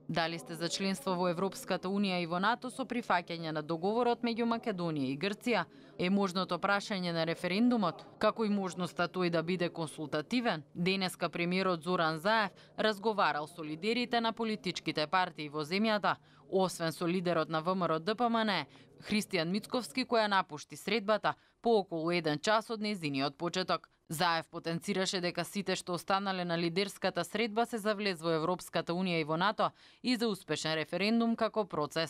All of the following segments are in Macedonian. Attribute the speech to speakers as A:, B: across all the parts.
A: Дали сте за членство во Европската Унија и во НАТО со прифаќање на договорот меѓу Македонија и Грција? Е можното прашање на референдумот, како и можноста тој да биде консултативен? Денеска премиерот Зоран Заев разговарал со лидерите на политичките партии во земјата, освен со лидерот на ВМРО ДПМН, Христијан Мицковски, која напушти средбата по околу 1 час од нејзиниот почеток. Заев потенцираше дека сите што останале на лидерската средба се за влез во Европската Унија и во НАТО и за успешен референдум како процес.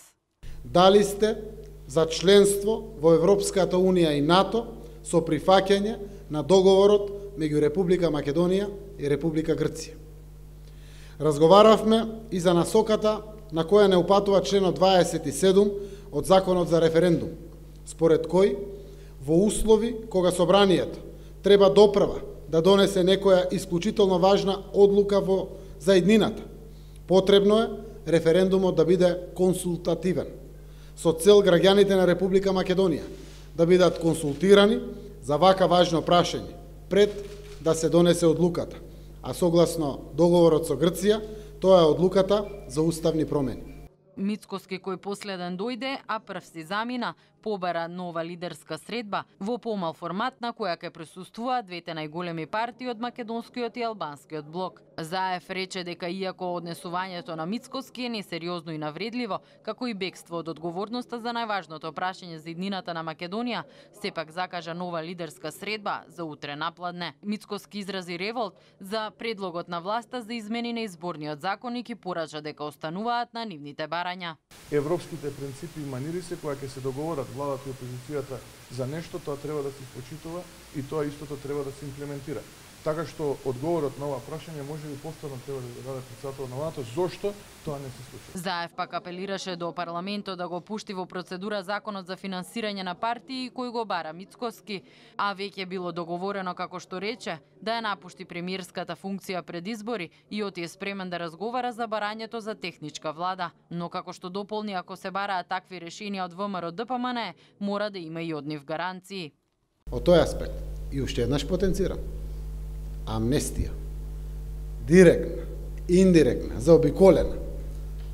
B: Дали сте за членство во Европската Унија и НАТО со прифаќање на договорот меѓу Република Македонија и Република Грција. Разговаравме и за насоката на која не упатува членот 27 од Законот за референдум, според кој во услови кога собранието треба доправа да донесе некоја исклучително важна одлука во заеднината, потребно е референдумот да биде консултативен, со цел граѓаните на Република Македонија да бидат консултирани за вака важно прашање пред да се донесе одлуката, а согласно договорот со Грција, тоа е одлуката за уставни промени.
A: Мицковски, кој последен дојде, а прв си замина, побара нова лидерска средба во помал формат на која ќе присуствуваат двете најголеми партии од македонскиот и албанскиот блок. Заев рече дека иако однесувањето на Мицковски е несериозно и навредливо, како и бегство од одговорноста за најважното прашање за иднината на Македонија, сепак закажа нова лидерска средба за утре напладне. Мицковски изрази револт за предлогот на власта за измени на изборниот законник и порача дека остануваат на нивните барања.
C: Европските принципи и манири се која ќе се договорат владата и опозицијата за нешто, тоа треба да се почитува и тоа истото треба да се имплементира. Така што одговорот на ова прашање може би повторно треба да даде председателот на владата, зошто тоа не се случи.
A: Заев пак апелираше до парламентот да го пушти во процедура законот за финансирање на партии кој го бара Мицковски, а веќе било договорено, како што рече, да ја напушти премиерската функција пред избори и оти е спремен да разговара за барањето за техничка влада. Но како што дополни, ако се бараат такви решенија од ВМРО ДПМН, мора да има и од нив гаранции.
B: Од тој аспект и уште еднаш потенцирам. Амнестија, директна, индиректна, заобиколена,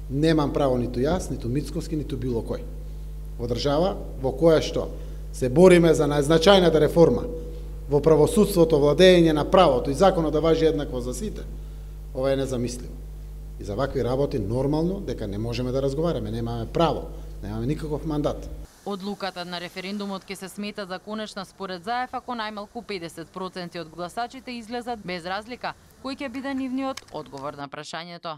B: немам право ниту јас, ниту Мицковски, ниту било кој. Во држава во која што се бориме за најзначајната реформа во правосудството, владење на правото и законот да важи еднакво за сите, ова е незамисливо. И за вакви работи нормално дека не можеме да разговараме, немаме право, немаме никаков мандат.
A: Одлуката на референдумот ќе се смета за конечна според Заев ако најмалку 50% од гласачите излезат без разлика кој ќе биде нивниот одговор на прашањето.